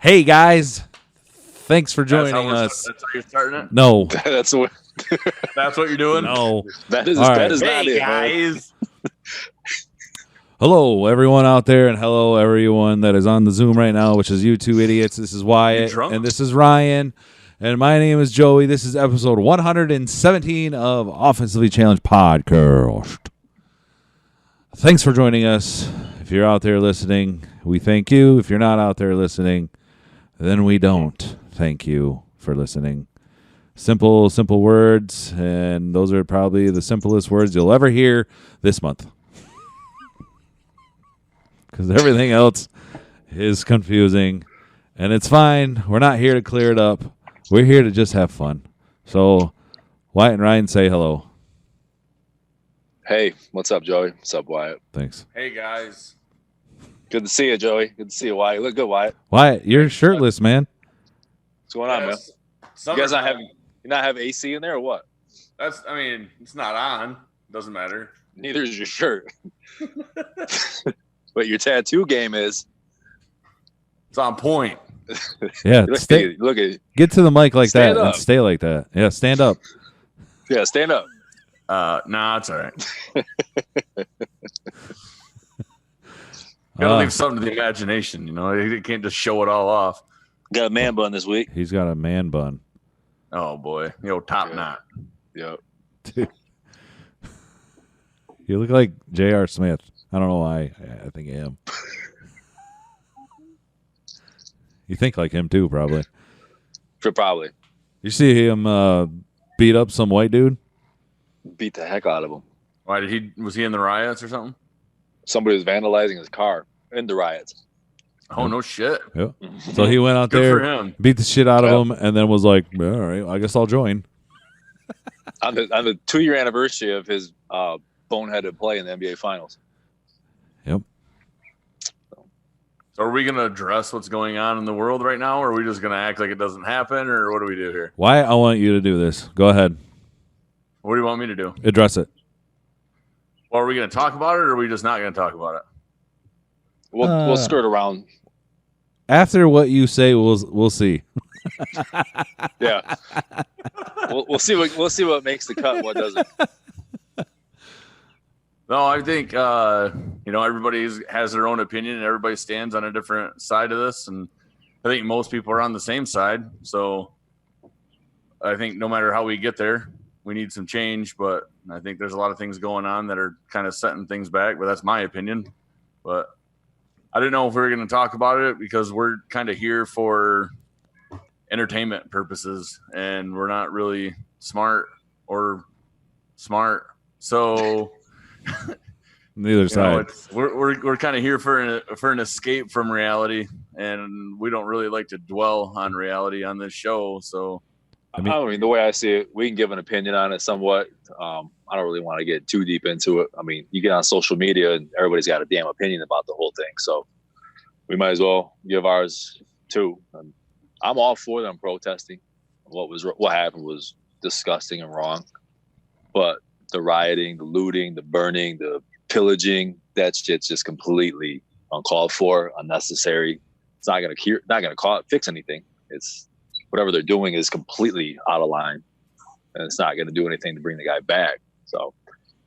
Hey guys, thanks for joining us. That's how you're starting it? No. That's what you're doing? No. That is All right. not it, guys. Hello, everyone out there, and hello, everyone that is on the Zoom right now, which is you two idiots. This is Wyatt, and this is Ryan, and my name is Joey. This is episode 117 of Offensively Challenged Podcast. Thanks for joining us. If you're out there listening, we thank you. If you're not out there listening, then we don't thank you for listening. Simple words, and those are probably the simplest words you'll ever hear this month. Because everything else is confusing, and it's fine. We're not here to clear it up. We're here to just have fun. So, Wyatt and Ryan, say hello. Hey, what's up, Joey? What's up, Wyatt? Thanks. Hey, guys. Good to see you, Joey. Good to see you, Wyatt. You look good, Wyatt. Wyatt, you're shirtless, man. What's going on, man? You guys not have AC in there or what? It's not on. Doesn't matter. Neither is your shirt. But your tattoo game is. It's on point. Yeah, look at get to the mic like stand that up. And stay like that. Yeah, stand up. Yeah, stand up. Nah, it's all right. Gotta leave something to the imagination, you know. You can't just show it all off. Got a man bun this week. He's got a man bun. Oh boy, top knot. Yep. Dude. You look like J.R. Smith. I don't know why. I think of him. You think like him too, probably. Probably. You see him beat up some white dude? Beat the heck out of him. Why was he in the riots or something? Somebody was vandalizing his car in the riots. Oh, no shit. Yep. So he went out Good there, for him. beat the shit out of him, and then was like, all right, I guess I'll join. On the 2-year anniversary of his boneheaded play in the NBA Finals. Yep. So are we going to address what's going on in the world right now, or are we just going to act like it doesn't happen, or what do we do here? Why I want you to do this. Go ahead. What do you want me to do? Address it. Well, are we going to talk about it, or are we just not going to talk about it? We'll skirt around. After what you say, we'll see. Yeah. We'll see what makes the cut and what doesn't. No, I think everybody has their own opinion, and everybody stands on a different side of this, and I think most people are on the same side. So I think no matter how we get there, we need some change. But I think there's a lot of things going on that are kind of setting things back. But that's my opinion. But I didn't know if we were going to talk about it because we're kind of here for entertainment purposes, and we're not really smart. So. Neither side. We're kind of here for an escape from reality, and we don't really like to dwell on reality on this show. So, I mean, the way I see it, we can give an opinion on it somewhat. I don't really want to get too deep into it. I mean, you get on social media, and everybody's got a damn opinion about the whole thing. So, we might as well give ours too. And I'm all for them protesting. What happened was disgusting and wrong, but the rioting, the looting, the burning, the pillaging, that shit's just completely uncalled for, unnecessary. It's not gonna fix anything. It's whatever they're doing is completely out of line, and it's not gonna do anything to bring the guy back. So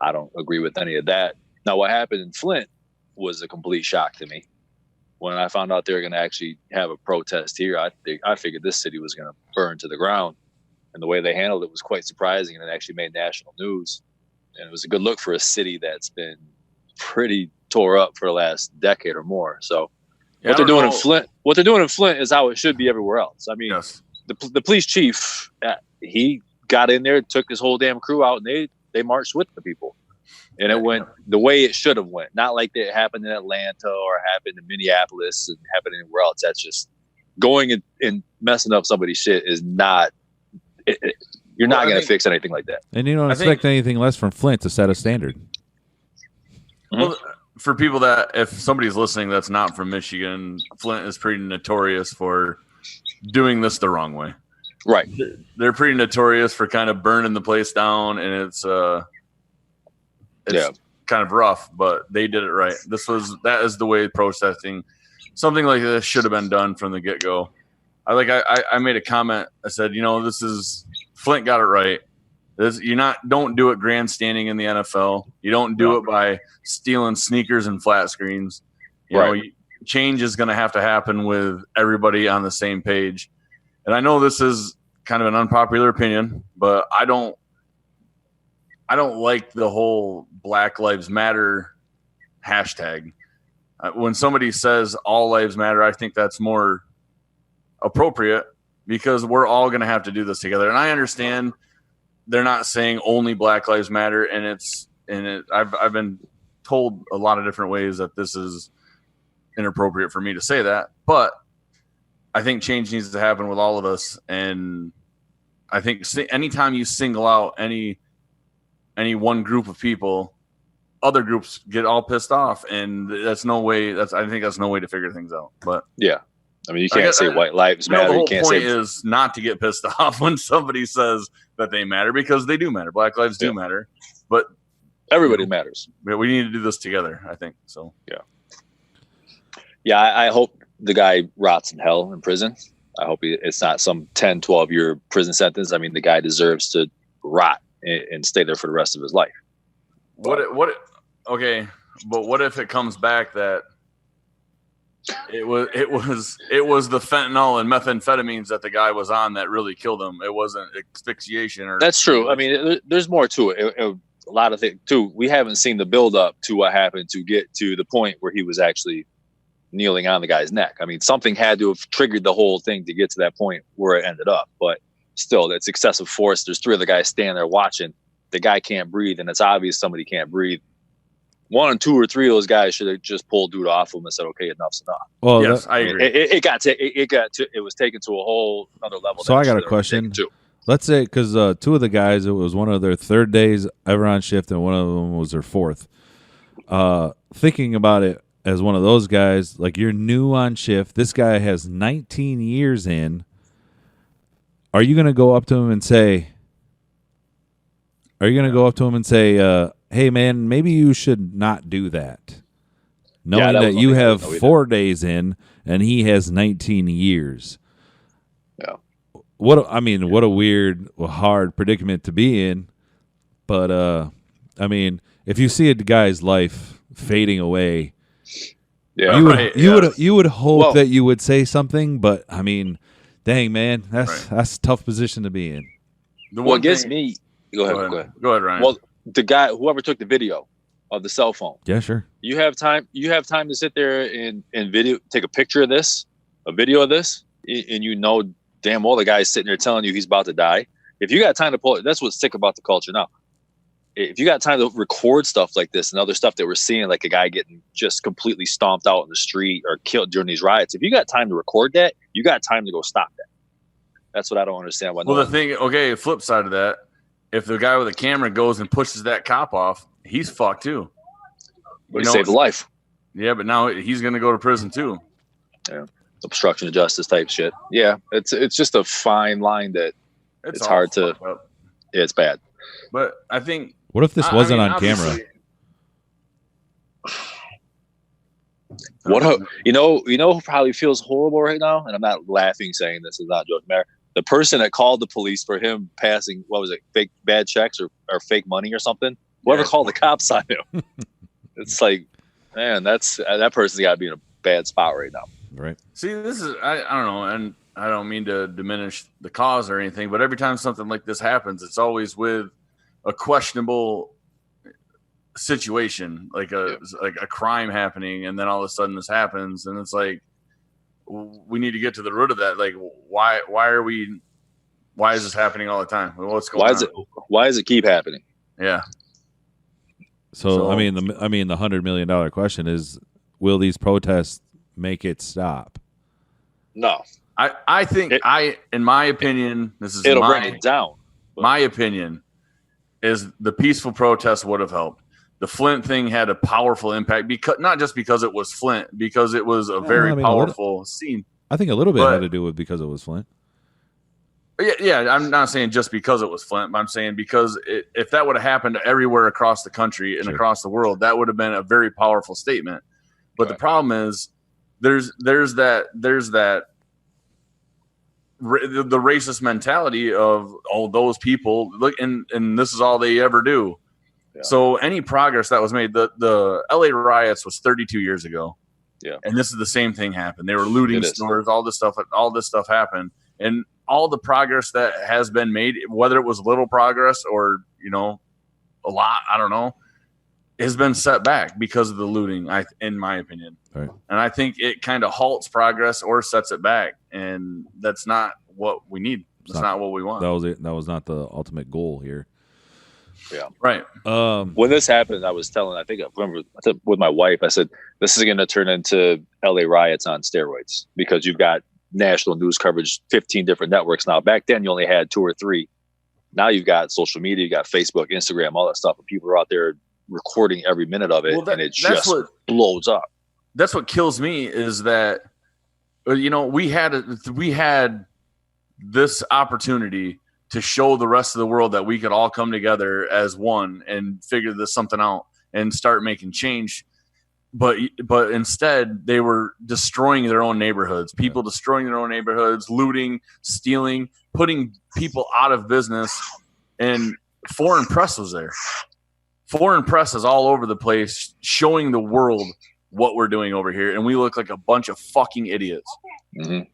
I don't agree with any of that. Now, what happened in Flint was a complete shock to me. When I found out they were gonna actually have a protest here, I figured this city was gonna burn to the ground, and the way they handled it was quite surprising, and it actually made national news. And it was a good look for a city that's been pretty tore up for the last decade or more. So what they're doing in Flint is how it should be everywhere else. I mean, yes. the police chief, he got in there, took his whole damn crew out, and they marched with the people. And it went the way it should have went. Not like it happened in Atlanta or happened in Minneapolis and happened anywhere else. That's just going and messing up somebody's shit is not you're not going to fix anything like that. And you don't expect anything less from Flint to set a standard. Well, for people if somebody's listening that's not from Michigan, Flint is pretty notorious for doing this the wrong way. Right. They're pretty notorious for kind of burning the place down, and it's kind of rough, but they did it right. That is the way protesting something like this should have been done from the get-go. I made a comment. I said, this is Flint got it right. Don't do it grandstanding in the NFL. You don't do it by stealing sneakers and flat screens. Change is going to happen with everybody on the same page. And I know this is kind of an unpopular opinion, but I don't like the whole Black Lives Matter hashtag. When somebody says all lives matter, I think that's more appropriate because we're all going to have to do this together. And I understand they're not saying only Black Lives Matter, and I've been told a lot of different ways that this is inappropriate for me to say that, but I think change needs to happen with all of us. And I think anytime you single out any one group of people, other groups get all pissed off, and I think that's no way to figure things out. But yeah, I mean, you can't say white lives matter. The whole you can't point say is not to get pissed off when somebody says that they matter, because they do matter. Black lives do matter, but everybody matters. We need to do this together, I think. So yeah. I hope the guy rots in hell in prison. I hope it's not some 10, 12-year prison sentence. I mean, the guy deserves to rot and stay there for the rest of his life. Okay, but what if it comes back that it was the fentanyl and methamphetamines that the guy was on that really killed him? It wasn't asphyxiation or. That's true. I mean, there's more to it. A lot of things too. We haven't seen the build up to what happened to get to the point where he was actually kneeling on the guy's neck. I mean, something had to have triggered the whole thing to get to that point where it ended up. But still, that's excessive force. There's 3 other guys standing there watching. The guy can't breathe, and it's obvious somebody can't breathe. 1, 2, or 3 of those guys should have just pulled dude off him and said, "Okay, enough's enough." Well, yes, I agree. It was taken to a whole another level. So I got a question. Let's say, because 2 of the guys, it was one of their 3rd days ever on shift, and one of them was their 4th. Thinking about it as one of those guys, like, you're new on shift. This guy has 19 years in. Are you going to go up to him and say, hey, man, maybe you should not do that, knowing that you have 4 days in and he has 19 years? Yeah. What a weird, hard predicament to be in. But, if you see a guy's life fading away, you would hope that you would say something. But, I mean, dang, man, that's a tough position to be in. What gets me... Go ahead, Ryan. Well, the guy, whoever took the video of the cell phone. Yeah, sure. You have time to sit there and take a picture of this, a video of this, and damn well the guy's sitting there telling you he's about to die. If you got time to pull it, that's what's sick about the culture now. If you got time to record stuff like this and other stuff that we're seeing, like a guy getting just completely stomped out in the street or killed during these riots, if you got time to record that, you got time to go stop that. That's what I don't understand. Flip side of that, if the guy with a camera goes and pushes that cop off, he's fucked too. But he saved a life. Yeah, but now he's going to go to prison too. Yeah, obstruction of justice type shit. Yeah, it's just a fine line that it's hard to. Yeah, it's bad. But I think. What if this wasn't on camera? Who probably feels horrible right now, and I'm not laughing saying this, is not joking matter. The person that called the police for him passing, what was it, fake bad checks or fake money or something? Whoever called the cops on him. It's like, man, that person's got to be in a bad spot right now. Right. See, this is, I don't know, and I don't mean to diminish the cause or anything, but every time something like this happens, it's always with a questionable situation, like a crime happening, and then all of a sudden this happens, and it's like, we need to get to the root of that. Like, why is this happening all the time? What's going on? Why does it keep happening? Yeah. So I mean, the $100 million question is, will these protests make it stop? No. I think in my opinion, it'll bring it down. My opinion is the peaceful protest would have helped. The Flint thing had a powerful impact, because not just because it was Flint, because it was a very powerful scene. I think a little bit had to do with because it was Flint. Yeah, I'm not saying just because it was Flint, but I'm saying because if that would have happened everywhere across the country and across the world, that would have been a very powerful statement. But the problem is, there's that the racist mentality of those people look, and this is all they ever do. Yeah. So any progress that was made, the LA riots was 32 years ago. Yeah. And this is the same thing happened. They were looting stores, all this stuff happened. And all the progress that has been made, whether it was little progress or, a lot, I don't know, has been set back because of the looting, in my opinion. Right. And I think it kind of halts progress or sets it back. And that's not what we need. That's not what we want. That was it. That was not the ultimate goal here. Yeah. Right. When this happened, I was telling, I remember with my wife, I said, this is going to turn into LA riots on steroids because you've got national news coverage, 15 different networks now. Back then, you only had 2 or 3. Now you've got social media, you got Facebook, Instagram, all that stuff. And people are out there recording every minute of it, and it just blows up. That's what kills me is that, we had this opportunity to show the rest of the world that we could all come together as one and figure something out and start making change. But instead they were destroying their own neighborhoods, destroying their own neighborhoods, looting, stealing, putting people out of business. And foreign press was there. Foreign press is all over the place showing the world what we're doing over here. And we look like a bunch of fucking idiots. Mm-hmm.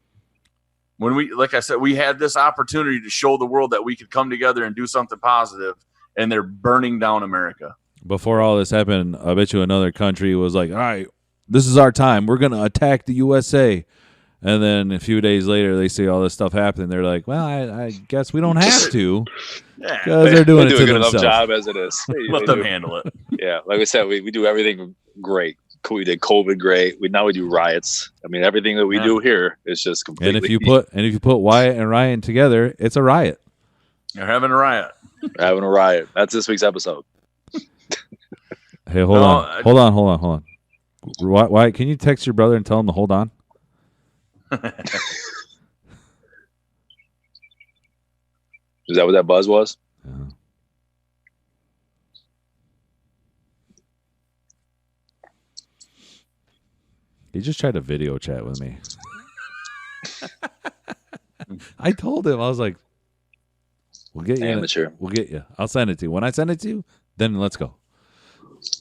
When like I said, we had this opportunity to show the world that we could come together and do something positive, and they're burning down America. Before all this happened, I bet you another country was like, all right, this is our time. We're going to attack the USA. And then a few days later, they see all this stuff happening. They're like, well, I guess we don't have to. Because they're doing it to themselves. Enough job as it is. Let them handle it. Yeah, like we said, we do everything great. We did COVID great. Now we do riots. I mean, everything that we do here is just completely. And if you put Wyatt and Ryan together, it's a riot. You're having a riot. Having a riot. That's this week's episode. Hey, hold on. Wyatt, can you text your brother and tell him to hold on? Is that what that buzz was? Yeah. He just tried to video chat with me. I told him, I was like, we'll get you. Amateur. We'll get you. I'll send it to you. When I send it to you, then let's go.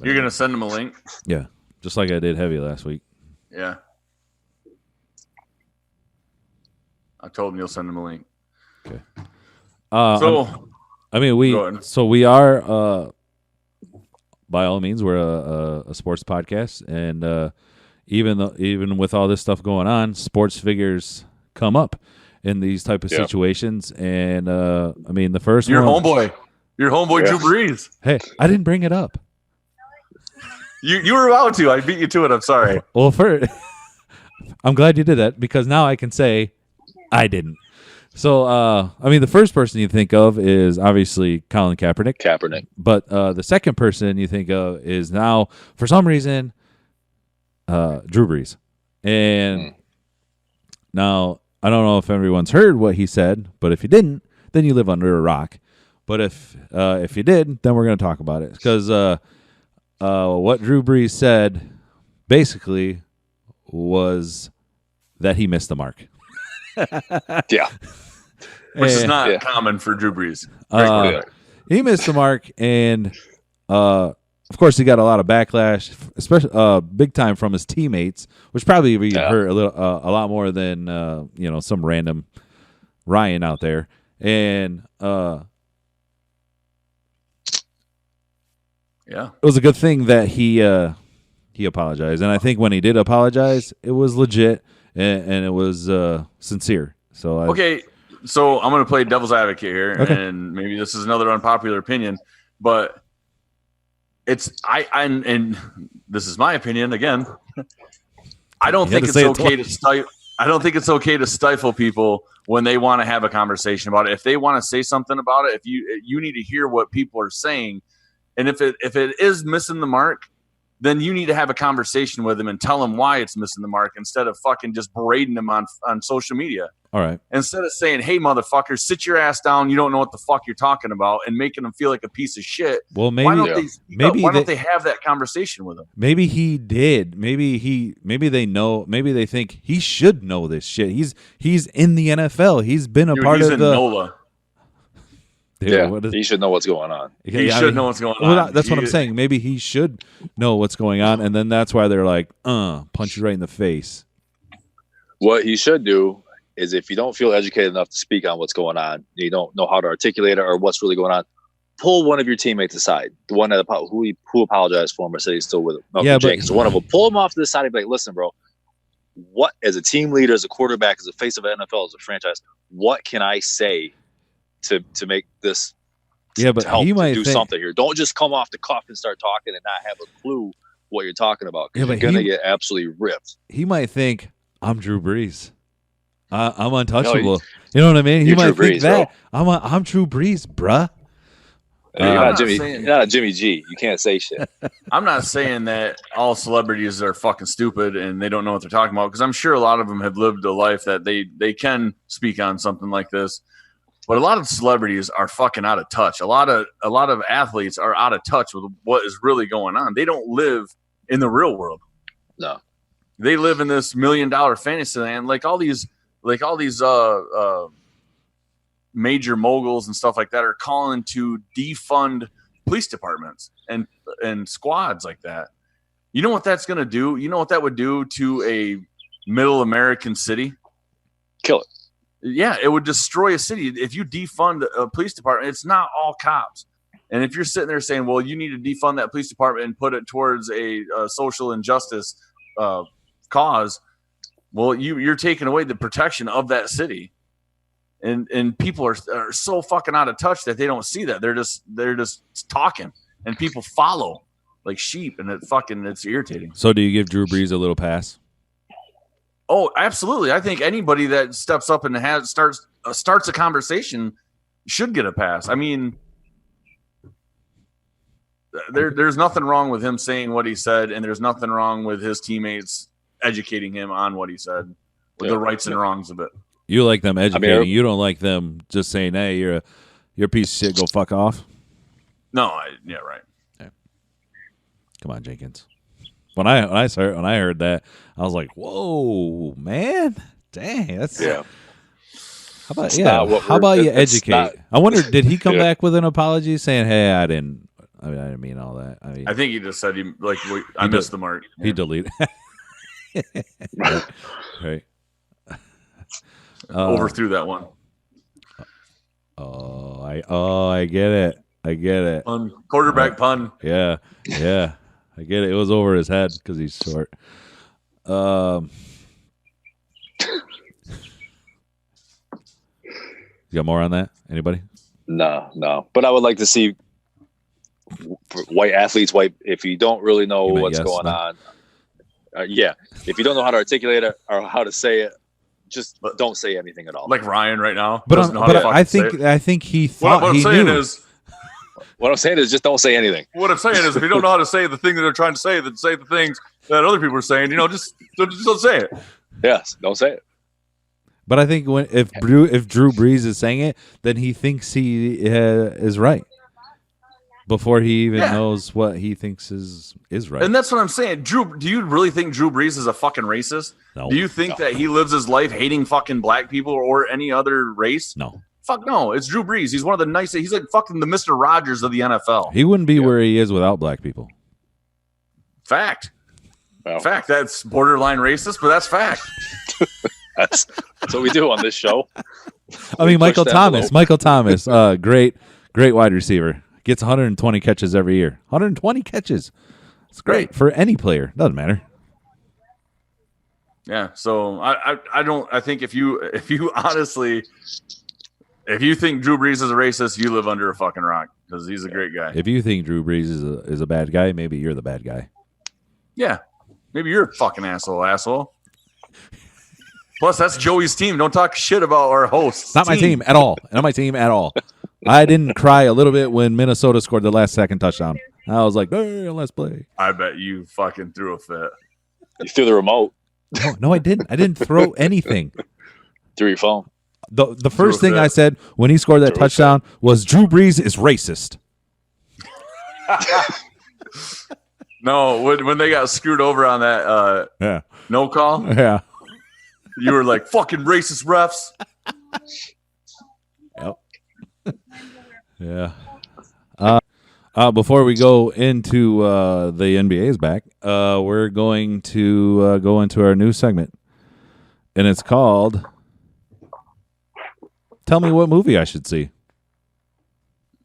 You're going to send him a link? Yeah. Just like I did Heavy last week. Yeah. I told him you'll send him a link. Okay. We are, by all means, we're a sports podcast, and even with all this stuff going on, sports figures come up in these type of situations. And the first your one, homeboy Drew Brees. Hey, I didn't bring it up. You were about to. I beat you to it. I'm sorry. Well, I'm glad you did that because now I can say I didn't. So, the first person you think of is obviously Colin Kaepernick. But the second person you think of is now, for some reason, Drew Brees. And now, I don't know if everyone's heard what he said, but if you didn't, then you live under a rock. But if you did, then we're going to talk about it. Because what Drew Brees said basically was that he missed the mark. Yeah. Which is not common for Drew Brees. He missed the mark, and of course, he got a lot of backlash, especially big time from his teammates, which probably hurt a lot more than some random Ryan out there. And it was a good thing that he apologized, and I think when he did apologize, it was legit and it was sincere. So I'm going to play devil's advocate here, and maybe this is another unpopular opinion, but and this is my opinion again. I don't think it's okay to stifle. I don't think it's okay to stifle people when they want to have a conversation about it. If they want to say something about it, if you need to hear what people are saying, and if it is missing the mark, then you need to have a conversation with him and tell him why it's missing the mark instead of fucking just berating him on social media. All right. Instead of saying, hey, motherfucker, sit your ass down. You don't know what the fuck you're talking about, and making him feel like a piece of shit. Well, maybe why don't they have that conversation with him? Maybe he did. Maybe they know. Maybe they think he should know this shit. He's in the NFL. He's been a part of the NOLA. Dude, he should know what's going on. He should know what's going on. Well, that's what I'm saying. Maybe he should know what's going on, and then that's why they're like, punch you right in the face. What he should do is, if you don't feel educated enough to speak on what's going on, you don't know how to articulate it or what's really going on, pull one of your teammates aside. The one that who apologized for him or said he's still with him. Yeah, Jenkins, one of them. Pull him off to the side and be like, listen, bro, what, as a team leader, as a quarterback, as a face of the NFL, as a franchise, what can I say to make this but to help he might do something here? Don't just come off the cuff and start talking and not have a clue what you're talking about. You're going to get absolutely ripped. He might think, I'm Drew Brees. I'm untouchable. You know what I mean? He might think that. I'm Drew Brees, bruh. You're not a Jimmy G. You can't say shit. I'm not saying that all celebrities are fucking stupid and they don't know what they're talking about, because I'm sure a lot of them have lived a life that they can speak on something like this. But a lot of celebrities are fucking out of touch. A lot of athletes are out of touch with what is really going on. They don't live in the real world. No. They live in this $1 million fantasy land, like all these major moguls and stuff like that are calling to defund police departments and squads like that. You know what that's going to do? You know what that would do to a middle American city? Kill it. Yeah, it would destroy a city. If you defund a police department, it's not all cops. And if you're sitting there saying, well, you need to defund that police department and put it towards a social injustice cause, well, you're taking away the protection of that city. And people are so fucking out of touch that they don't see that. They're just talking, and people follow like sheep, and it's irritating. So do you give Drew Brees a little pass? Oh, absolutely. I think anybody that steps up and starts a conversation should get a pass. I mean, there's nothing wrong with him saying what he said, and there's nothing wrong with his teammates educating him on what he said, with the rights and wrongs of it. You like them educating. You don't like them just saying, "Hey, you're a piece of shit. Go fuck off." No, yeah, right. Okay. Come on, Jenkins. When I heard that, I was like, "Whoa, man! Dang, that's yeah." How about you educate? I wonder, did he come back with an apology saying, "Hey, I didn't mean all that." I think he just said I missed the mark. He deleted. Right. Overthrew that one. I get it. Quarterback pun. Yeah. I get it. It was over his head because he's short. You got more on that? Anybody? No. But I would like to see white athletes, if you don't really know what's going on. If you don't know how to articulate it or how to say it, just don't say anything at all. Like Ryan right now. But I think he thought what I'm saying is. What I'm saying is just don't say anything. What I'm saying is if you don't know how to say the thing that they're trying to say, then say the things that other people are saying. Just don't say it. Yes, don't say it. But I think if Drew Brees is saying it, then he thinks he is right before he even knows what he thinks is right. And that's what I'm saying. Drew, do you really think Drew Brees is a fucking racist? No. Do you think that he lives his life hating fucking black people or any other race? No. Fuck no. It's Drew Brees. He's one of the nicest. He's like fucking the Mr. Rogers of the NFL. He wouldn't be where he is without black people. Fact. Well, fact. That's borderline racist, but that's fact. That's what we do on this show. I mean, Michael Thomas, great wide receiver. Gets 120 catches every year. 120 catches. It's great for any player. Doesn't matter. Yeah. So I think if you honestly, if you think Drew Brees is a racist, you live under a fucking rock because he's a great guy. If you think Drew Brees is a bad guy, maybe you're the bad guy. Yeah. Maybe you're a fucking asshole. Plus, that's Joey's team. Don't talk shit about our hosts. Not my team at all. Not my team at all. I didn't cry a little bit when Minnesota scored the last second touchdown. I was like, hey, let's play. I bet you fucking threw a fit. You threw the remote No, I didn't. I didn't throw anything. through your phone. The first thing I said when he scored that touchdown was Drew Brees is racist. No, when they got screwed over on that no call, Yeah. you were like, fucking racist refs. Yep. Yeah. Before we go into the NBA's back, we're going to go into our new segment, and it's called "Tell Me What Movie I Should See."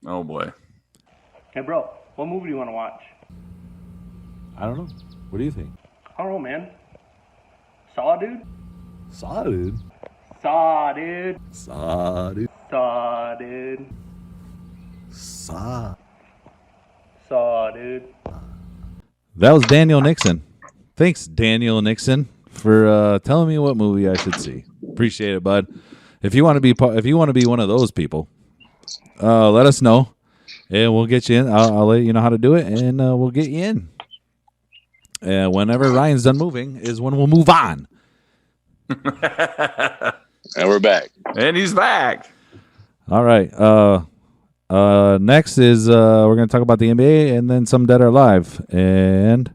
Oh boy. Hey, bro, what movie do you want to watch? I don't know. What do you think? I don't know, man. Saw, dude? Saw, dude. Saw, dude. Saw, dude. Saw, dude. Saw. Saw, dude. That was Daniel Nixon. Thanks, Daniel Nixon, for telling me what movie I should see. Appreciate it, bud. If you want to be one of those people, let us know, and we'll get you in. I'll let you know how to do it, and we'll get you in. Whenever Ryan's done moving is when we'll move on. And we're back. And he's back. All right. Next is we're going to talk about the NBA and then some Dead or Alive. And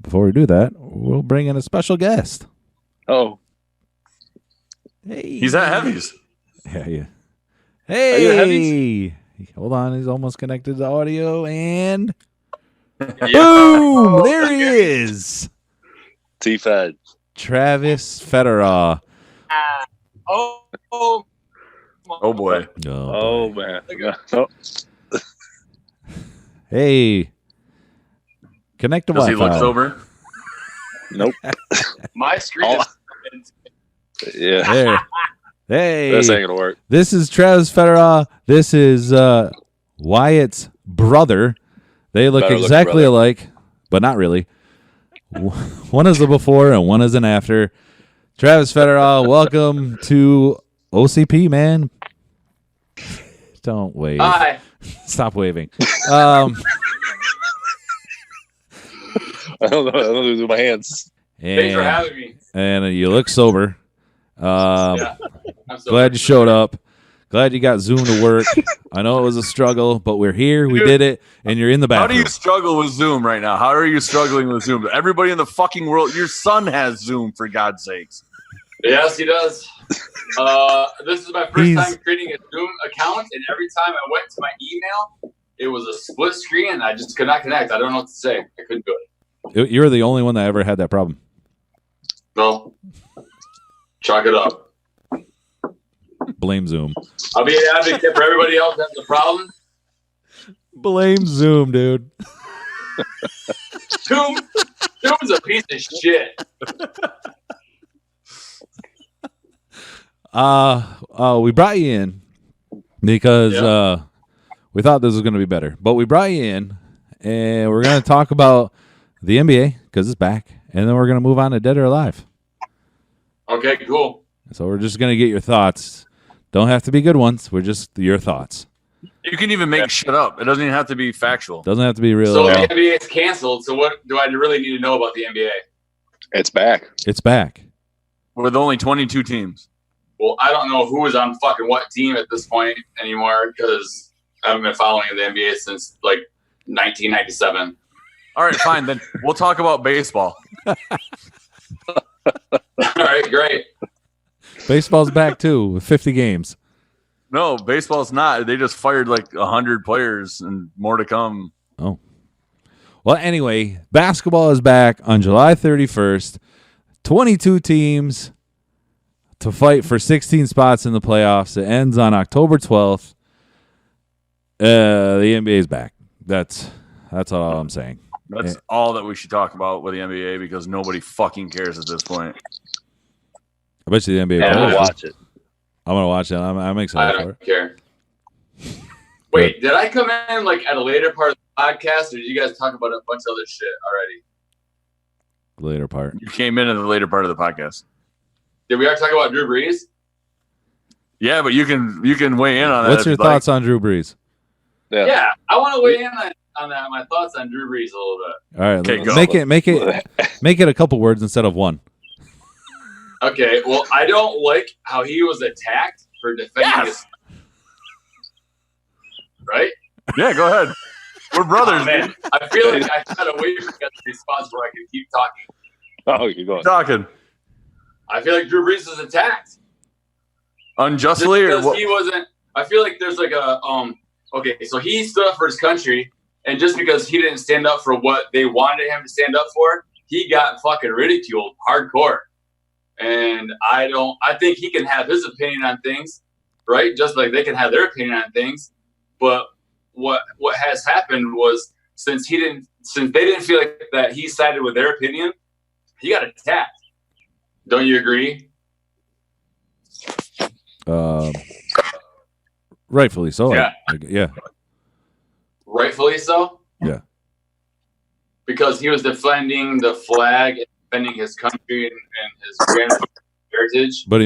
before we do that, we'll bring in a special guest. Oh, Hey. He's at Heavies. Yeah. Are you at Heavies? Hey. Hold on. He's almost connected to audio. And boom. There he is. T-Fed. Travis Federau. Oh boy. Oh, man. Oh. Hey. Connect to Does Wi-Fi. he look sober? Nope. My screen is Yeah. There. Hey. This ain't going to work. This is Travis Federau. This is Wyatt's brother. They look Better look exactly brother. alike, but not really. One is a before and one is an after. Travis Federau, welcome to OCP, man. Don't wave. Hi. Stop waving. I don't know. I don't know what to do with my hands. Thanks for having me. And you look sober. Yeah. I'm so Glad you showed up. Glad you got Zoom to work. I know it was a struggle, but we're here. We did it, and you're in the How bathroom. do you struggle with Zoom right now? How are you struggling with Zoom? Everybody in the fucking world, your son has Zoom, for God's sakes. Yes, he does. This is my first time creating a Zoom account, and every time I went to my email, it was a split screen, and I just could not connect. I don't know what to say. I couldn't do it. You're the only one that ever had that problem. No. Chalk it up. Blame Zoom. I'll be an advocate for everybody else that has a problem. Blame Zoom, dude. Zoom's a piece of shit. We brought you in because we thought this was going to be better. But we brought you in, and we're going to talk about the NBA because it's back, and then we're going to move on to Dead or Alive. Okay, cool. So we're just going to get your thoughts. Don't have to be good ones. We're just your thoughts. You can even make shit up. It doesn't even have to be factual. Doesn't have to be real. So the NBA is canceled. So what do I really need to know about the NBA? It's back. It's back. With only 22 teams. Well, I don't know who is on fucking what team at this point anymore because I haven't been following the NBA since like 1997. All right, fine. Then we'll talk about baseball. All right, great. Baseball's back too with 50 games. No, baseball's not. They just fired like 100 players and more to come. Oh. Well, anyway, basketball is back on July 31st. 22 teams to fight for 16 spots in the playoffs. It ends on October 12th. The NBA is back. That's all I'm saying. That's all that we should talk about with the NBA because nobody fucking cares at this point. I bet you the NBA. I'm players gonna do. watch it. I'm gonna watch it. I'm I excited for don't it. care. Wait, did I come in like at a later part of the podcast, or did you guys talk about a bunch of other shit already? Later part. You came in the later part of the podcast. Did we already talk about Drew Brees? Yeah, but you can weigh in on that. What's your thoughts on Drew Brees? Yeah, I want to weigh in on that. My thoughts on Drew Brees a little bit. All right, Okay, go. make it a couple words instead of one. Okay, well, I don't like how he was attacked for defending his. Right? Yeah, go ahead. We're brothers, man. I feel like I got away from the response where I can keep talking. Oh, you're going. Talking I feel like Drew Brees was attacked unjustly, or because what? he wasn't. I feel like there's like a Okay, so he stood up for his country, and just because he didn't stand up for what they wanted him to stand up for, he got fucking ridiculed hardcore. And I think he can have his opinion on things, right? Just like they can have their opinion on things. But what has happened was since they didn't feel like that he sided with their opinion, he got attacked. Don't you agree? Rightfully so. Yeah. Yeah. Rightfully so? Yeah. Because he was defending the flag and defending his country and his grandfather's heritage. But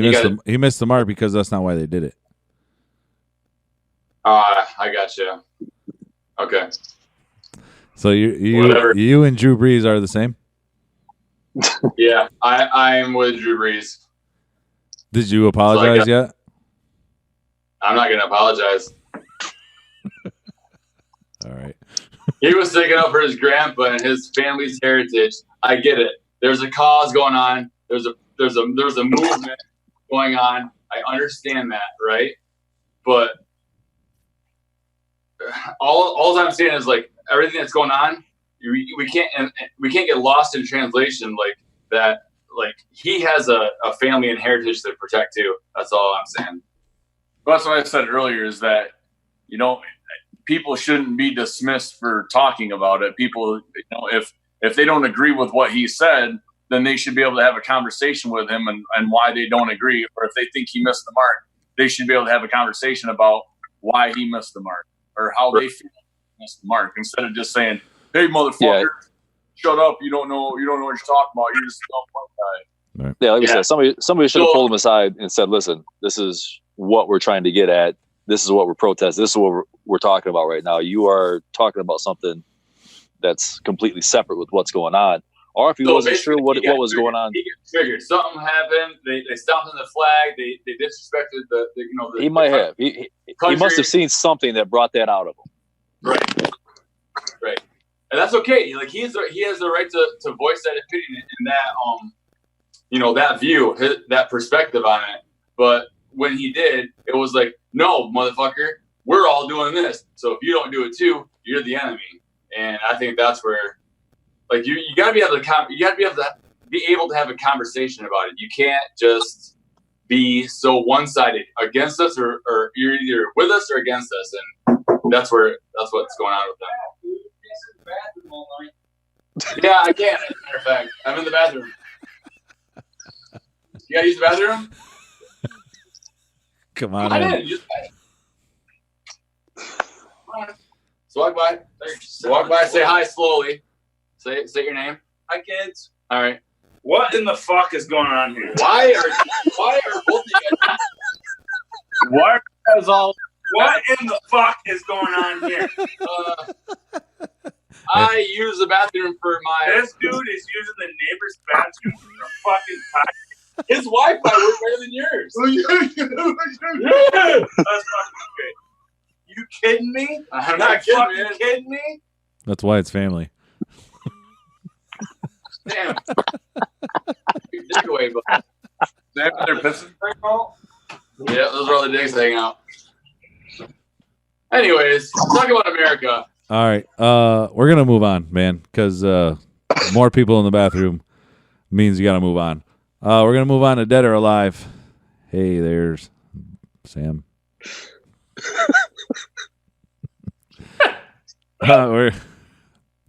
he missed the mark because that's not why they did it. I gotcha. Okay. So you and Drew Brees are the same? Yeah, I'm with Drew Brees. Did you apologize yet? I'm not going to apologize. All right. He was sticking up for his grandpa and his family's heritage. I get it. There's a cause going on. There's a movement going on. I understand that, right? But all I'm saying is like everything that's going on, we can't get lost in translation like that. Like he has a family and heritage to protect too. That's all I'm saying. That's what I said earlier is that, people shouldn't be dismissed for talking about it. People, if they don't agree with what he said, then they should be able to have a conversation with him and why they don't agree. Or if they think he missed the mark, they should be able to have a conversation about why he missed the mark or how they feel he missed the mark instead of just saying, hey, motherfucker, shut up. You don't know what you're talking about. You're just a dumb white guy. Right. Yeah, like I said, somebody should have pulled him aside and said, listen, this is what we're trying to get at. This is what we're protesting. This is what we're talking about right now. You are talking about something that's completely separate with what's going on. Or if he wasn't sure what was going on. He gets triggered. Something happened. They stomped on the flag. They disrespected the he might have. He must have seen something that brought that out of him. Right. And that's okay. Like he has the right to voice that opinion and that that view, that perspective on it. But when he did, it was like, no, motherfucker, we're all doing this. So if you don't do it too, you're the enemy. And I think that's where, like, you gotta be able to be able to have a conversation about it. You can't just be so one-sided against us, or you're either with us or against us, and that's what's going on with that. Yeah, I can. As a matter of fact, I'm in the bathroom. You gotta use the bathroom? Come on. I didn't. Just walk by. Walk by. Say hi slowly. Say your name. Hi, kids. All right. What in the fuck is going on here? Why are both of you guys? What in the fuck is going on here? I use the bathroom for my. This dude is using the neighbor's bathroom for a fucking time. His Wi-Fi works better than yours. That's fucking great. You kidding me? I'm not kidding, man. Kidding me? That's why it's family. Damn. Dick away, but Their pissing yeah, those are all the dicks hanging out. Anyways, talk about America. All right. We're gonna move on, man, because more people in the bathroom means you gotta move on. We're gonna move on to Dead or Alive. Hey, there's Sam. We're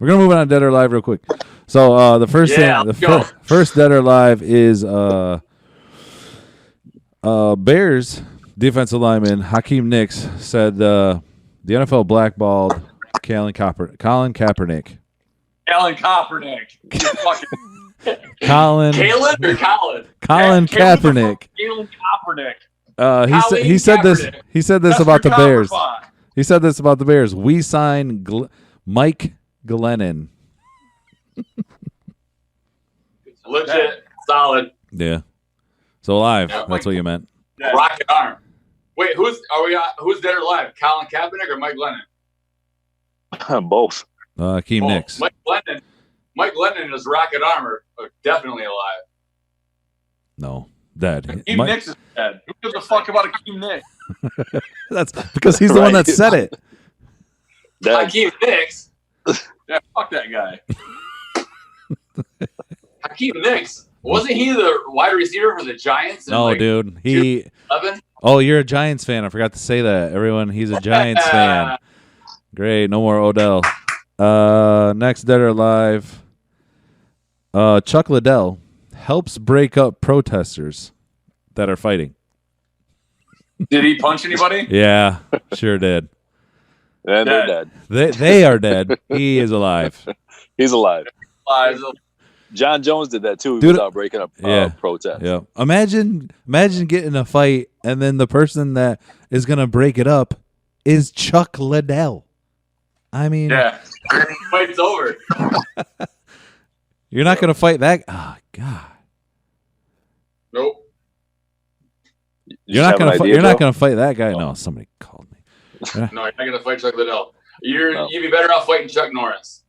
gonna move on to Dead or Alive real quick. So the first first Dead or Alive is Bears defensive lineman Hakeem Nicks said the NFL blackballed Colin Kaepernick. Alan Kaepernick. Fucking Colin Kaepernick. Alan Kaepernick. He said this about the Bears. He said this about the Bears. We sign Mike Glennon. Legit, solid. Yeah. So alive. Yeah, That's what you meant. Rocket arm. Wait, who's dead or alive? Colin Kaepernick or Mike Glennon? Both. Akeem Nicks. Mike Glennon is rocket armor, definitely alive. No. Dead. Akeem Nicks is dead. Who gives a fuck about Akeem Nicks? That's because he's the one that said it. Akeem Nicks. Yeah, fuck that guy. Akeem Nicks. Wasn't he the wide receiver for the Giants? No, dude. He. 2011? Oh, you're a Giants fan. I forgot to say that. Everyone, he's a Giants fan. Great. No more Odell. Next, dead or alive. Chuck Liddell helps break up protesters that are fighting. Did he punch anybody? Yeah, sure did. And they're dead. They are dead. He is alive. He's alive. Lies. John Jones did that too. Dude, without breaking up protests. Yeah. Imagine getting in a fight and then the person that is gonna break it up is Chuck Liddell. I mean, yeah, fight's over. You're not gonna fight that. Oh God. Nope. You're not gonna fight that guy. No, somebody called me. No, you're not gonna fight Chuck Liddell. You'd be better off fighting Chuck Norris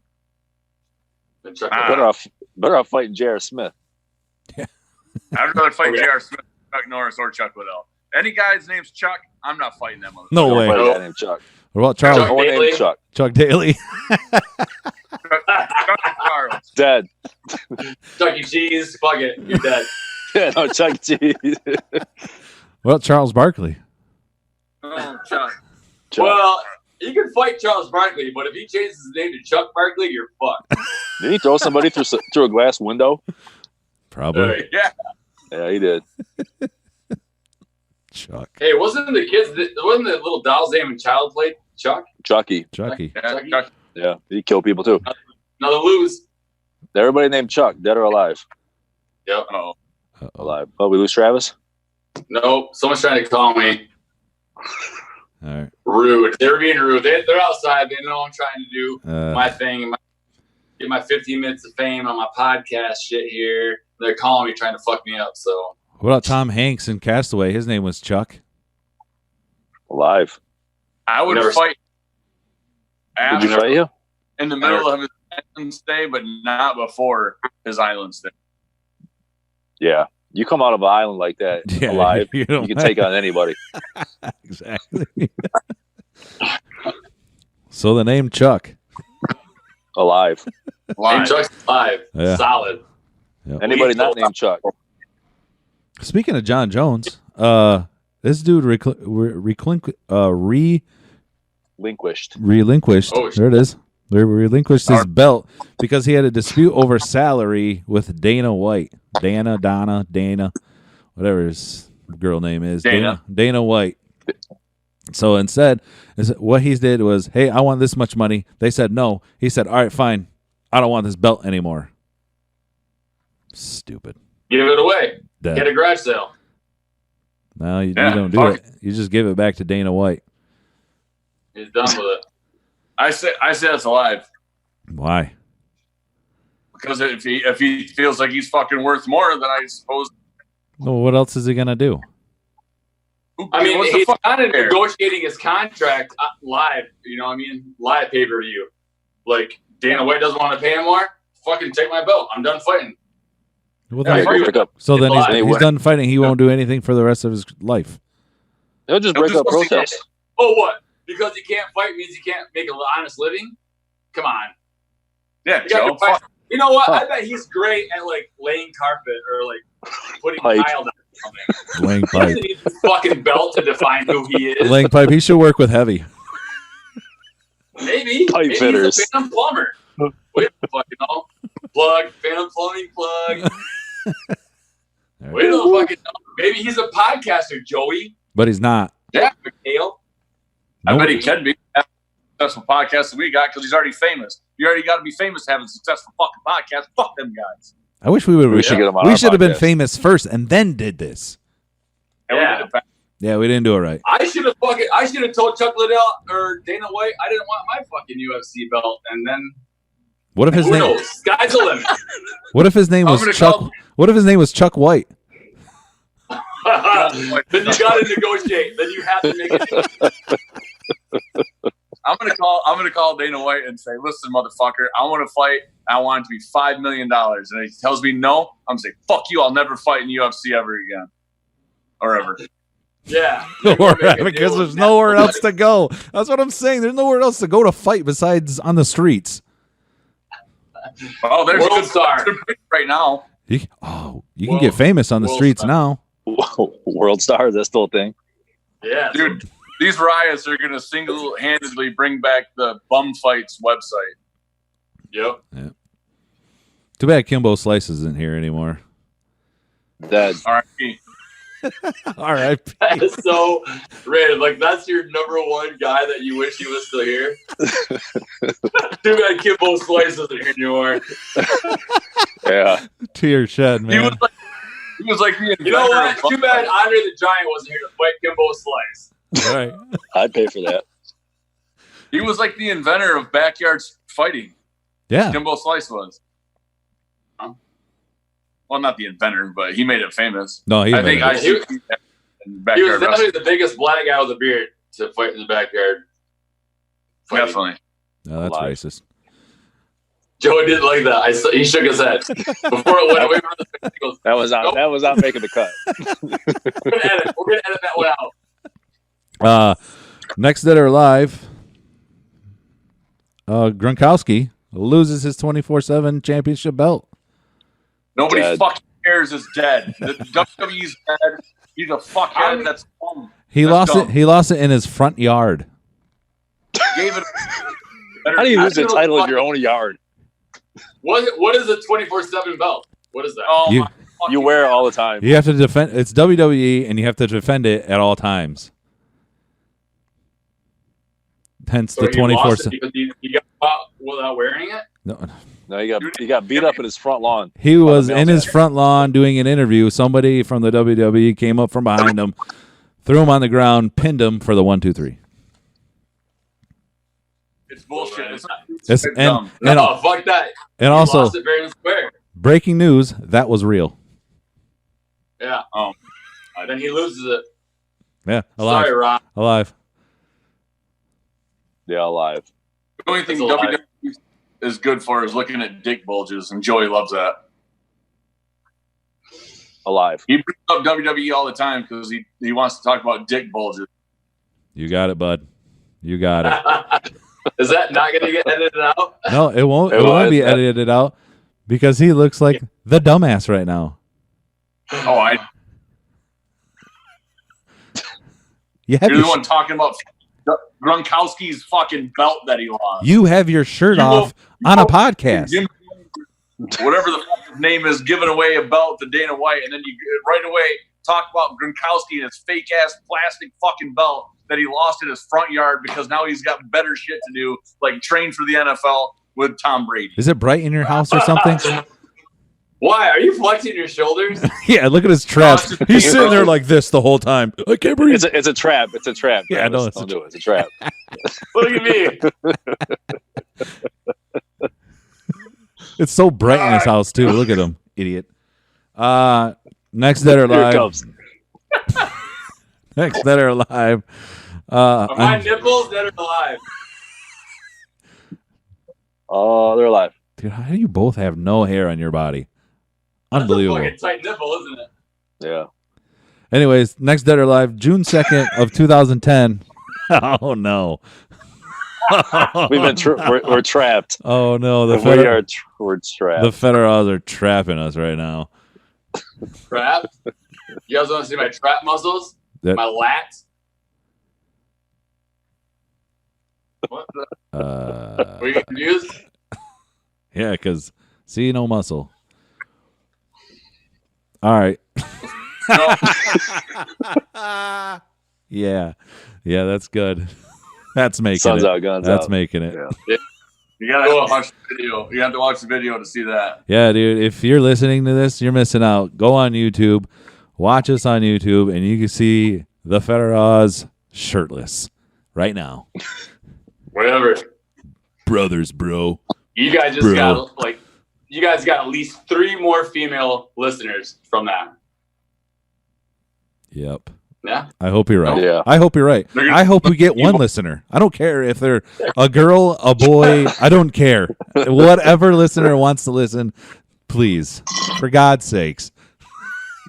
than Chuck Liddell. Better off fighting J.R. Smith. Yeah. I'd rather fight J.R. Smith, Chuck Norris, or Chuck Liddell. Any guy's name's Chuck, I'm not fighting that motherfucker. No way. Guy named Chuck. What about Charles? Chuck Daly. Charles. Dead. Chuck E. Cheese. Fuck it. You're dead. Yeah, no, Chuck Cheese. What about Charles Barkley? Oh, Chuck. Well, you can fight Charles Barkley, but if he changes his name to Chuck Barkley, you're fucked. Did he throw somebody through a glass window? Probably. Yeah. Yeah, he did. Chuck. Hey, wasn't the little doll's name in Child Play Chuck? Chucky. Chuck. Yeah, he killed people too. Another lose. Everybody named Chuck, dead or alive? Yep. Oh. Alive. Oh, we lose Travis? Nope. Someone's trying to call me. All right. Rude. They're being rude. They're outside. They know I'm trying to do my thing. Get my 15 minutes of fame on my podcast shit here. They're calling me trying to fuck me up. So. What about Tom Hanks in Castaway? His name was Chuck. Alive. I would fight. Did you fight you? In the middle of his island stay, but not before his island stay. Yeah. You come out of an island like that alive, you can take on anybody. Exactly. So the name Chuck. Alive. Name Chuck's alive. Yeah. Solid. Yep. Anybody not named Chuck? Speaking of John Jones, this dude relinquished. Oh, there it is. Relinquished his belt because he had a dispute over salary with Dana White. Dana, whatever his girl name is. Dana White. So instead, what he did was, hey, I want this much money. They said no. He said, all right, fine. I don't want this belt anymore. Stupid. Give it away. Dead. Get a garage sale. No, you don't do it. You just give it back to Dana White. He's done with it. I say it's alive. Why? Because if he feels like he's fucking worth more, then I suppose. Well, what else is he gonna do? I mean, he's kind of negotiating his contract live. You know what I mean? Live pay-per-view. Like, Dana White doesn't want to pay him more? Fucking take my belt. I'm done fighting. Well, so then he's done fighting. He won't do anything for the rest of his life. He'll just break up protests. Oh, what? Because he can't fight means he can't make an honest living? Come on. Yeah, you know what? I bet he's great at, like, laying carpet or, like, putting tile down. Laying pipe. He doesn't need his fucking belt to define who he is. Laying pipe. He should work with heavy. Maybe. Maybe fitters. He's a phantom plumber. Wait a fucking know. Plug. Phantom plumbing plug. Wait a fucking know. Maybe he's a podcaster, Joey. But he's not. Yeah, McHale. I bet he can be. Successful podcast that we got because he's already famous. You already got to be famous to have a successful fucking podcast. Fuck them guys. I wish we would. We should get him on we our should have been podcast. famous first and then did this. Yeah. Yeah, we didn't do it right. I should have told Chuck Liddell or Dana White I didn't want my fucking UFC belt, and then What if his who name? knows? Sky's the limit. What if his name was Chuck? What if his name was Chuck White? Then you got to negotiate. Then you have to make it. I'm gonna call Dana White and say, "Listen, motherfucker, I want to fight. I want it to be $5 million." And he tells me no. I'm gonna say, "Fuck you! I'll never fight in UFC ever again, or ever." Yeah, because there's nowhere else to go. That's what I'm saying. There's nowhere else to go to fight besides on the streets. Oh, there's World a good star right now. You can get famous on the streets star. now. World star, that's still a thing. Yeah, Dude, these riots are gonna single-handedly bring back the bum fights website. Yep. Yeah. Too bad Kimbo Slice isn't here anymore. Dead. R.I.P. All right. That is so random. Like, that's your number one guy that you wish he was still here. Too bad Kimbo Slice isn't here anymore. Yeah. Tear shed, man. He was like the You know what? Too bad Andre the Giant wasn't here to fight Kimbo Slice. Right. I'd pay for that. He was like the inventor of backyard fighting. Yeah. Kimbo Slice was. Well, not the inventor, but he made it famous. No, I think invented it. He was definitely the biggest black guy with a beard to fight in the backyard. Fighting. Definitely. No, that's Alive. racist. Joey didn't like that. He shook his head before it went away from the face. He goes, That was out. Nope. That was out making the cut. We're gonna edit that one out. Next that are live, Gronkowski loses his 24/7 championship belt. Nobody Dead. fucking cares is dead. The WWE's dead. He's a fuckhead. That's dumb. He That's lost dumb. it. He lost it in his front yard. Gave it. How do you lose the title in your own yard? What is a 24/7 belt? What is that? Oh, You- my fucking You wear it God. all the time. You have to defend. It's WWE, and you have to defend it at all times. Hence the So you lost 24/7. it because you got caught without wearing it? No, No, he got beat up in his front lawn. he was the in his mailbag. front lawn doing an interview. Somebody from the WWE came up from behind him, threw him on the ground, pinned him for the 1-2-3. It's bullshit. It's not. It's- It's dumb. And, No, fuck that. and You also, lost it fair and square. breaking news: that was real. Yeah. Oh. Then he loses it. Yeah, alive, Sorry, Ron. alive. Yeah, alive. The only thing It's alive. WWE is good for is looking at dick bulges, and Joey loves that. Alive. He brings up WWE all the time because he wants to talk about dick bulges. You got it, bud. You got it. Is that not going to get edited out? No, it won't. It It won't was, be yeah. edited out because he looks like the dumbass right now. Oh, You have you're the your, one talking about Gronkowski's fucking belt that he lost. you have your shirt You off will- on a podcast. Jim, whatever the fuck his name is, giving away a belt to Dana White, and then you right away talk about Gronkowski and his fake ass plastic fucking belt that he lost in his front yard because now he's got better shit to do, like train for the NFL with Tom Brady. Is it bright in your house or something? Why? Are you flexing your shoulders? Yeah, look at his traps. He's sitting there like this the whole time. I can't breathe. It's a trap. It's a trap. Yeah, no, Don't do it. It's a trap. Look at me. It's so bright in his house too. Look at him, idiot. Next that are Here it live. comes. Next that are live. Are my nipples that are alive? Oh, they're alive. Dude, how do you both have no hair on your body? Unbelievable. That's a fucking tight nipple, isn't it? Yeah. Anyways, next Dead or Alive, June 2nd of 2010. Oh, no. We've been we're trapped. Oh, no. We're trapped. The Federaus are trapping us right now. Trap? You guys want to see my trap muscles? That- My lats? What the? Are you confused? Yeah, because see no muscle. All right. Yeah. Yeah, that's good. That's making Sun's it. out, guns That's out. making it. Yeah. You gotta watch the video. You have to watch the video to see that. Yeah, dude. If you're listening to this, you're missing out. Go on YouTube, watch us on YouTube, and you can see the Federau's shirtless right now. Whatever. Brothers, bro. You guys just got you guys got at least 3 more female listeners from that. Yep. Yeah. I hope you're right. Yeah. I hope you're right. I hope we get one listener. I don't care if they're a girl, a boy. I don't care. Whatever listener wants to listen, please, for God's sakes.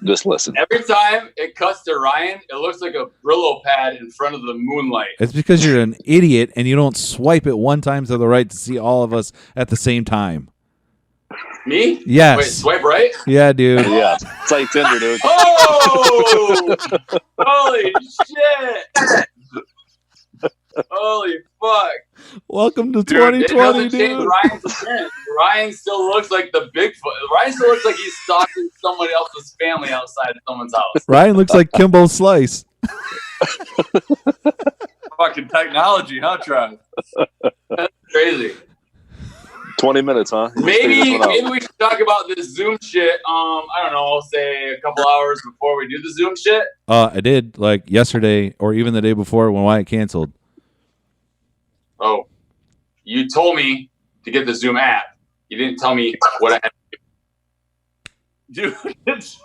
Just listen. Every time it cuts to Ryan, it looks like a Brillo pad in front of the moonlight. It's because you're an idiot and you don't swipe it one time to the right to see all of us at the same time. Me? Yes. Wait, swipe right? Yeah, dude. Yeah. It's like Tinder, dude. Oh! Holy shit! Holy fuck! Welcome to Dude, it 2020, doesn't change dude. Ryan's appearance. Ryan still looks like the Bigfoot. Ryan still looks like he's stalking somebody else's family outside of someone's house. Ryan looks like Kimbo Slice. Fucking technology, huh, Trav? That's crazy. 20 minutes, huh? Maybe we should talk about this Zoom shit. I don't know, say a couple hours before we do the Zoom shit. I did, like yesterday or even the day before when Wyatt canceled. Oh, you told me to get the Zoom app. You didn't tell me what I had to Dude, it's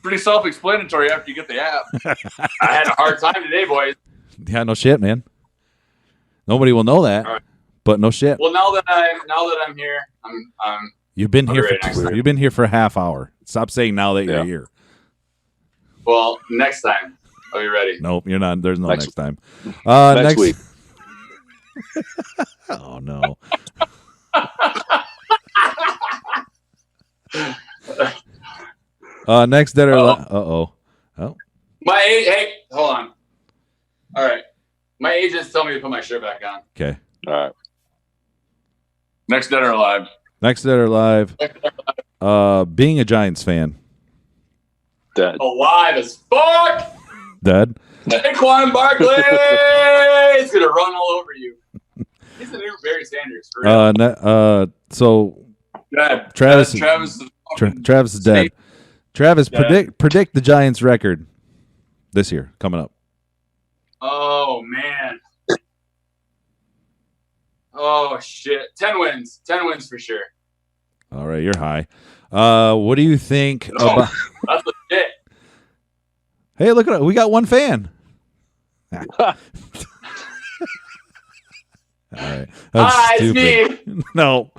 pretty self-explanatory after you get the app. do. I had a hard time today, boys. Yeah, no shit, man. Nobody will know that, All right. but no shit. Well, now that I'm here, I'm You've been I'll here be ready next for time. you've been here for a half hour. Stop saying now that you're Yeah. here. well. Next time, I'll be ready. Nope, you're not. There's no Next- next time. next week. Oh no. Next that are oh. Hey, hold on. All right, my agents tell me to put my shirt back on. Okay. All right. Next Dead or Alive. Next that are live. Being a Giants fan. Dead. Alive as fuck. Dead. Saquon Barkley is gonna run all over you. He's the new Barry Sanders. For real. So Dead. Travis- Dead. Travis is Travis is dead. Travis, predict the Giants record this year coming up. Oh man. Oh shit. 10 wins. 10 wins for sure. All right, you're high. What do you think about? That's legit. Hey, look at it. We got one fan. All right. That's Hi, stupid. it's me. No.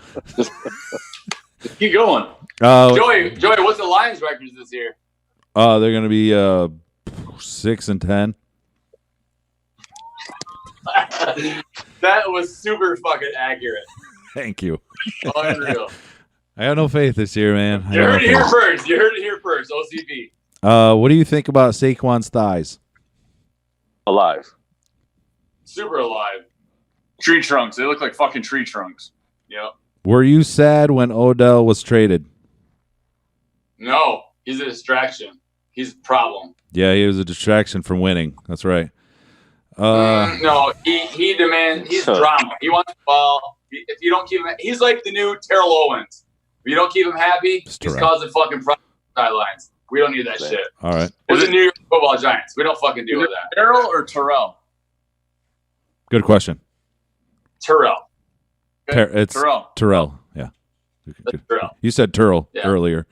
Keep going. Joey, what's the Lions records this year? They're gonna be 6-10. That was super fucking accurate. Thank you. Unreal. I have no faith this year, man. You heard it here first. You heard it here first. OCP. What do you think about Saquon's thighs? Alive. Super alive. tree trunks. They look like fucking tree trunks. Yep. Were you sad when Odell was traded? No, he's a distraction. He's a problem. Yeah, he was a distraction from winning. That's right. No, he demands. He's drama. He wants the ball. If you don't keep him, he's like the new Terrell Owens. If you don't keep him happy, he's causing fucking problems on the sidelines. We don't need that shit. All right. We're the New York Football Giants. We don't fucking deal with that. Terrell or Terrell? Good question. Terrell. It's Terrell. Terrell. Yeah. That's Terrell. You said Terrell earlier.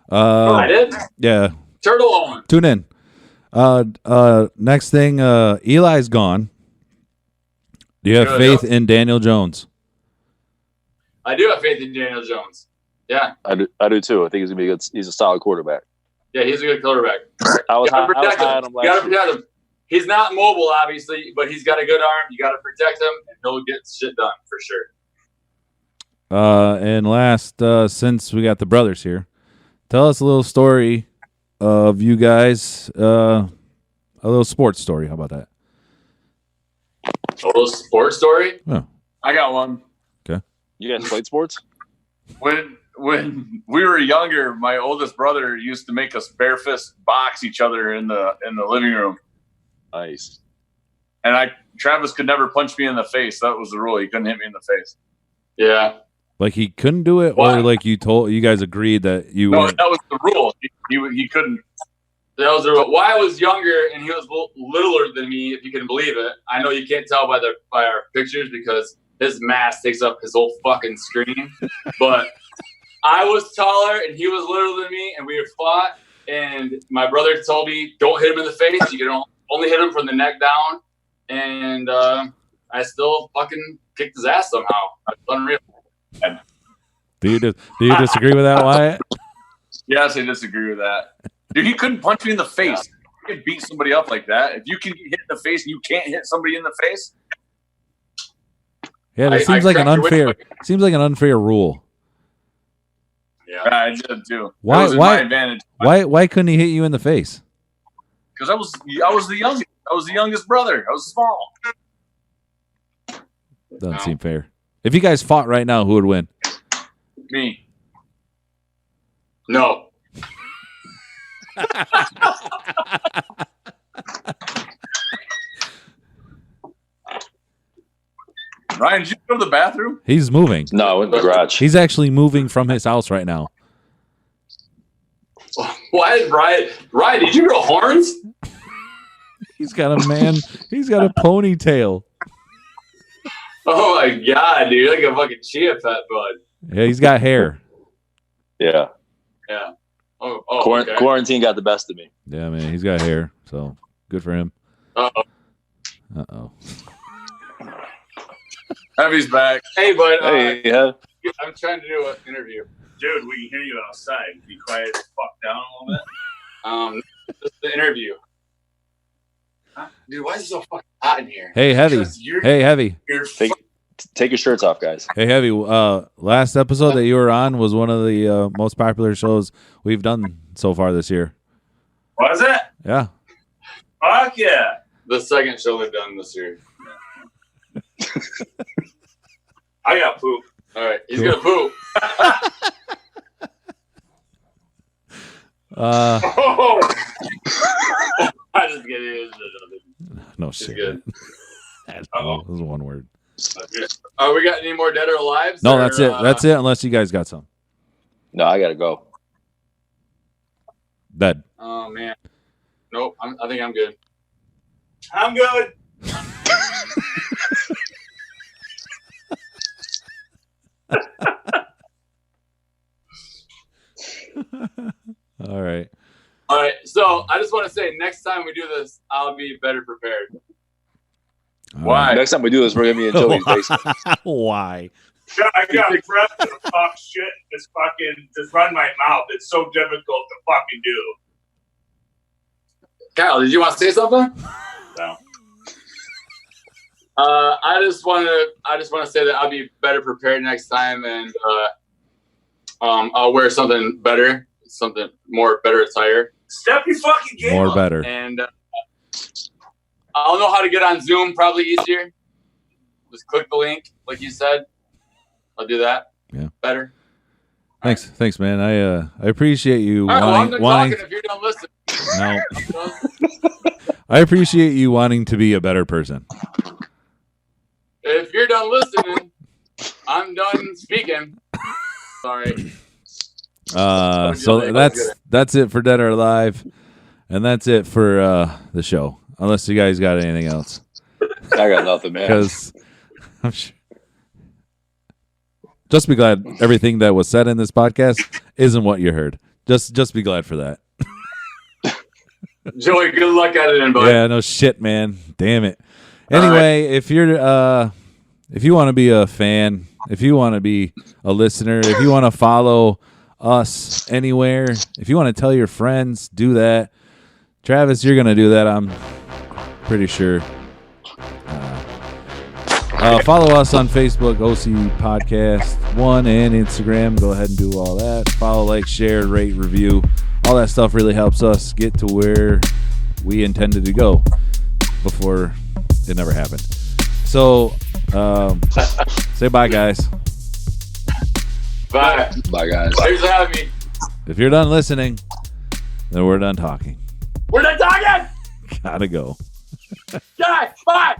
I did? Yeah. Turtle Owens. Tune in. Next thing, Eli's gone. Do you have faith in Daniel Jones? I do have faith in Daniel Jones. Yeah. I do too. I think he's gonna be a good. He's a solid quarterback. Yeah, he's a good quarterback. I was high You gotta on him last year. protect him. He's not mobile, obviously, but he's got a good arm. You got to protect him, and he'll get shit done for sure. And last, since we got the brothers here, tell us a little story of you guys. A little sports story. How about that? A little sports story. Oh. I got one. Okay. You guys played sports? When we were younger, my oldest brother used to make us bare fist box each other in the living room. Nice. And Travis could never punch me in the face. That was the rule. He couldn't hit me in the face. Yeah. Like he couldn't do it, Why? or like you guys agreed that you No, weren't. that was the rule. He couldn't. Wyatt was younger and he was littler than me, if you can believe it. I know you can't tell by our pictures because his mass takes up his whole fucking screen. But I was taller and he was littler than me, and we had fought. And my brother told me, "Don't hit him in the face. You can only hit him from the neck down." And I still fucking kicked his ass somehow. That's unreal. Do you disagree with that, Wyatt? Yes, I disagree with that. Dude, he couldn't punch me in the face. You can beat somebody up like that. If you can get hit in the face and you can't hit somebody in the face. Yeah, it seems like an unfair rule. Yeah, I did too. Why? My advantage. Why couldn't he hit you in the face? Because I was the youngest. I was the youngest brother. I was small. Doesn't seem fair. If you guys fought right now, who would win? Me. No. Ryan, did you go to the bathroom? He's moving. No, I went in the garage. He's actually moving from his house right now. Why did Ryan, did you grow horns? He's got a ponytail. Oh my god, dude. Like a fucking chia pet, bud. Yeah, he's got hair. Yeah. Yeah. Oh, okay. Quarantine got the best of me. Yeah, man, he's got hair, so good for him. Uh-oh. Heavy's back. Hey, bud. Yeah. I'm trying to do an interview. Dude, we can hear you outside. Be quiet the fuck down a little bit. This is the interview. Dude, why is it so fucking hot in here? Hey, Heavy. Hey, Heavy. Take your shirts off, guys. Hey, Heavy. Last episode that you were on was one of the most popular shows we've done so far this year. Was it? Yeah. Fuck yeah. The second show we've done this year. I got poop. All right, he's gonna poop. Oh. I just get it. No shit. Good. That was one word. We got any more dead or alive? No, that's it. That's it. Unless you guys got some. No, I gotta go. Dead. Oh man. Nope. I think I'm good. I'm good. All right. All right. So I just want to say, next time we do this, I'll be better prepared. Why? Next time we do this, we're gonna be in Joey's basement. Why? I got prep to talk shit. Just run my mouth. It's so difficult to fucking do. Kyle, did you want to say something? No. I just want to say that I'll be better prepared next time, and I'll wear something better, something more better attire. Step your fucking game More up. better. And I'll know how to get on Zoom probably easier. Just click the link, like you said. I'll do that. Yeah. Better. Thanks, man. I appreciate you All right, I'm done wanting. talking if you're done listening. No. I appreciate you wanting to be a better person. If you're done listening, I'm done speaking. Sorry. So that's it for Dead or Alive, and that's it for the show. Unless you guys got anything else, I got nothing, man. because I'm sure. Just be glad everything that was said in this podcast isn't what you heard. Just be glad for that. Joey, good luck at it, bud. Yeah, no shit, man. Damn it. Anyway, if you want to be a fan, if you want to be a listener, if you want to follow us anywhere, if you want to tell your friends, do that. Travis, you're gonna do that, I'm pretty sure. Follow us on Facebook, OC Podcast 1, and Instagram. Go ahead and do all that. Follow, like, share, rate, review. All that stuff really helps us get to where we intended to go before it never happened. So, say bye, guys. Bye. Bye, guys. Thanks for having me. If you're done listening, then we're done talking. We're done talking. Gotta go. Guys, bye.